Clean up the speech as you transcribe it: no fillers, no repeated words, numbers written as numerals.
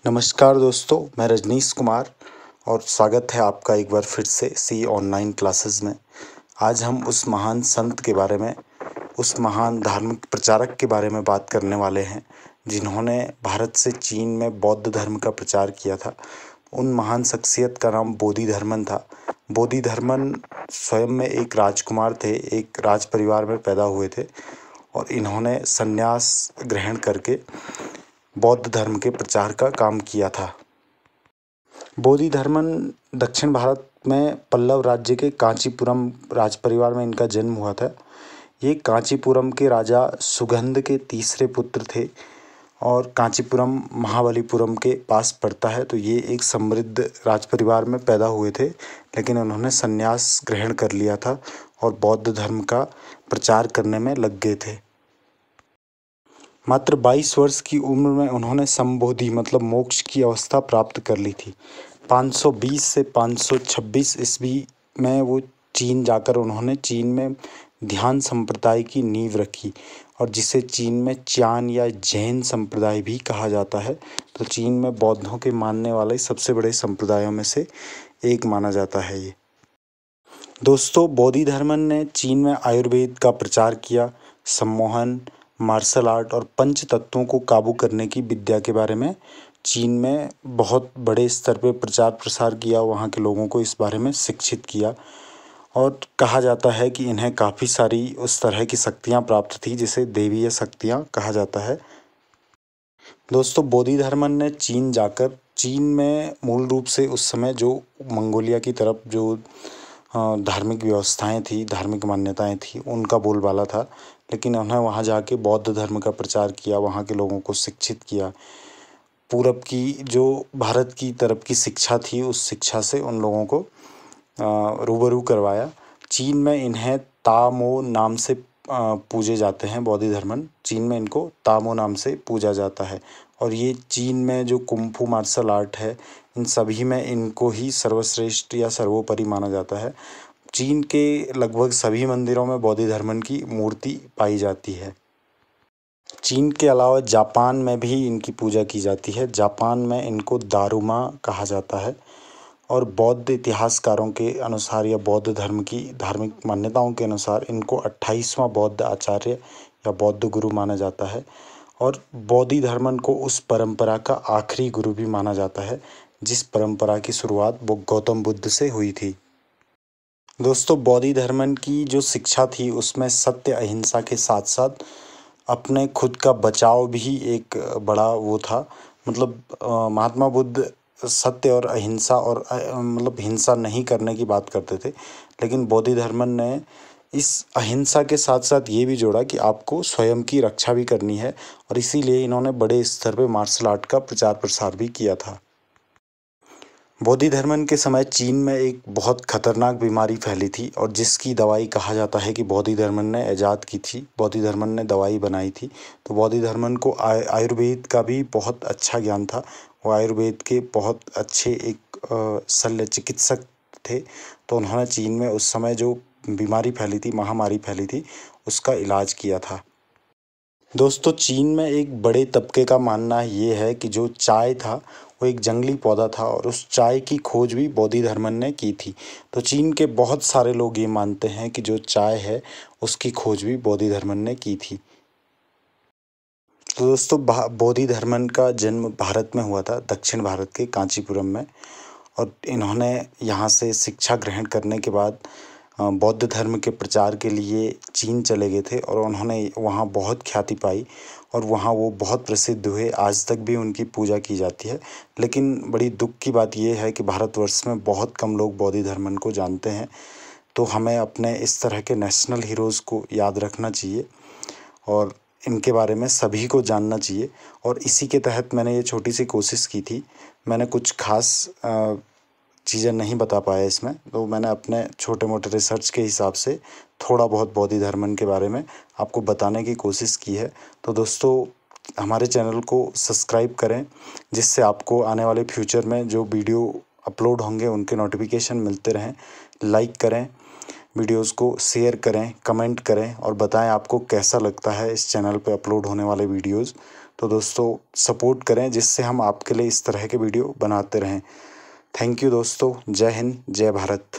नमस्कार दोस्तों, मैं रजनीश कुमार और स्वागत है आपका एक बार फिर से सी ऑनलाइन क्लासेस में। आज हम उस महान संत के बारे में, उस महान धार्मिक प्रचारक के बारे में बात करने वाले हैं जिन्होंने भारत से चीन में बौद्ध धर्म का प्रचार किया था। उन महान शख्सियत का नाम बोधिधर्मन था। बोधिधर्मन स्वयं में एक राजकुमार थे, एक राज परिवार में पैदा हुए थे और इन्होंने संन्यास ग्रहण करके बौद्ध धर्म के प्रचार का काम किया था। बोधिधर्मन दक्षिण भारत में पल्लव राज्य के कांचीपुरम राज परिवार में इनका जन्म हुआ था। ये कांचीपुरम के राजा सुगंध के तीसरे पुत्र थे और कांचीपुरम महाबलीपुरम के पास पड़ता है। तो ये एक समृद्ध राज परिवार में पैदा हुए थे, लेकिन उन्होंने संन्यास ग्रहण कर लिया था और बौद्ध धर्म का प्रचार करने में लग गए थे। मात्र 22 वर्ष की उम्र में उन्होंने संबोधि मतलब मोक्ष की अवस्था प्राप्त कर ली थी। 520 से 526 ईस्वी में वो चीन जाकर उन्होंने चीन में ध्यान संप्रदाय की नींव रखी और जिसे चीन में च्यान या जैन संप्रदाय भी कहा जाता है। तो चीन में बौद्धों के मानने वाले सबसे बड़े संप्रदायों में से एक माना जाता है ये। दोस्तों, बोधिधर्मन ने चीन में आयुर्वेद का प्रचार किया, सम्मोहन, मार्शल आर्ट और पंच तत्वों को काबू करने की विद्या के बारे में चीन में बहुत बड़े स्तर पे प्रचार प्रसार किया, वहाँ के लोगों को इस बारे में शिक्षित किया और कहा जाता है कि इन्हें काफ़ी सारी उस तरह की शक्तियाँ प्राप्त थी जिसे दैवीय शक्तियाँ कहा जाता है। दोस्तों, बोधिधर्मन ने चीन जाकर चीन में मूल रूप से उस समय जो मंगोलिया की तरफ जो धार्मिक व्यवस्थाएं थी, धार्मिक मान्यताएं थी, उनका बोलबाला था, लेकिन उन्हें वहाँ जाके बौद्ध धर्म का प्रचार किया, वहाँ के लोगों को शिक्षित किया। पूरब की जो भारत की तरफ की शिक्षा थी, उस शिक्षा से उन लोगों को रूबरू करवाया। चीन में इन्हें तामो नाम से पूजे जाते हैं। बोधिधर्मन चीन में इनको तामो नाम से पूजा जाता है और ये चीन में जो कुंफू मार्शल आर्ट है, इन सभी में इनको ही सर्वश्रेष्ठ या सर्वोपरि माना जाता है। चीन के लगभग सभी मंदिरों में बोधिधर्मन की मूर्ति पाई जाती है। चीन के अलावा जापान में भी इनकी पूजा की जाती है। जापान में इनको दारुमा कहा जाता है और बौद्ध इतिहासकारों के अनुसार या बौद्ध धर्म की धार्मिक मान्यताओं के अनुसार इनको 28वां बौद्ध आचार्य या बौद्ध गुरु माना जाता है और बोधिधर्मन को उस परंपरा का आखिरी गुरु भी माना जाता है जिस परंपरा की शुरुआत गौतम बुद्ध से हुई थी। दोस्तों, बोधिधर्मन की जो शिक्षा थी उसमें सत्य अहिंसा के साथ साथ अपने खुद का बचाव भी एक बड़ा वो था। मतलब महात्मा बुद्ध सत्य और अहिंसा और मतलब हिंसा नहीं करने की बात करते थे, लेकिन बोधिधर्मन ने इस अहिंसा के साथ साथ ये भी जोड़ा कि आपको स्वयं की रक्षा भी करनी है और इसीलिए इन्होंने बड़े स्तर पे मार्शल आर्ट का प्रचार प्रसार भी किया था। बोधिधर्मन के समय चीन में एक बहुत खतरनाक बीमारी फैली थी और जिसकी दवाई कहा जाता है कि बोधिधर्मन ने इजाद की थी, बोधिधर्मन ने दवाई बनाई थी। तो बोधिधर्मन को आयुर्वेद का भी बहुत अच्छा ज्ञान था। वो आयुर्वेद के बहुत अच्छे एक शल्य चिकित्सक थे। तो उन्होंने चीन में उस समय जो बीमारी फैली थी, महामारी फैली थी, उसका इलाज किया था। दोस्तों, चीन में एक बड़े तबके का मानना ये है कि जो चाय था वो एक जंगली पौधा था और उस चाय की खोज भी बोधिधर्मन ने की थी। तो चीन के बहुत सारे लोग ये मानते हैं कि जो चाय है उसकी खोज भी बोधिधर्मन ने की थी। तो दोस्तों, बोधिधर्मन का जन्म भारत में हुआ था, दक्षिण भारत के कांचीपुरम में, और इन्होंने यहाँ से शिक्षा ग्रहण करने के बाद बौद्ध धर्म के प्रचार के लिए चीन चले गए थे और उन्होंने वहाँ बहुत ख्याति पाई और वहाँ वो बहुत प्रसिद्ध हुए। आज तक भी उनकी पूजा की जाती है। लेकिन बड़ी दुख की बात ये है कि भारतवर्ष में बहुत कम लोग बोधिधर्मन को जानते हैं। तो हमें अपने इस तरह के नेशनल हीरोज़ को याद रखना चाहिए और इनके बारे में सभी को जानना चाहिए। और इसी के तहत मैंने ये छोटी सी कोशिश की थी। मैंने कुछ खास चीज़ें नहीं बता पाया इसमें, तो मैंने अपने छोटे मोटे रिसर्च के हिसाब से थोड़ा बहुत बोधिधर्मन के बारे में आपको बताने की कोशिश की है। तो दोस्तों, हमारे चैनल को सब्सक्राइब करें जिससे आपको आने वाले फ्यूचर में जो वीडियो अपलोड होंगे उनके नोटिफिकेशन मिलते रहें। लाइक करें, वीडियोज़ को शेयर करें, कमेंट करें और बताएं आपको कैसा लगता है इस चैनल पे अपलोड होने वाले वीडियोज़। तो दोस्तों सपोर्ट करें जिससे हम आपके लिए इस तरह के वीडियो बनाते रहें। थैंक यू दोस्तों। जय हिंद, जय भारत।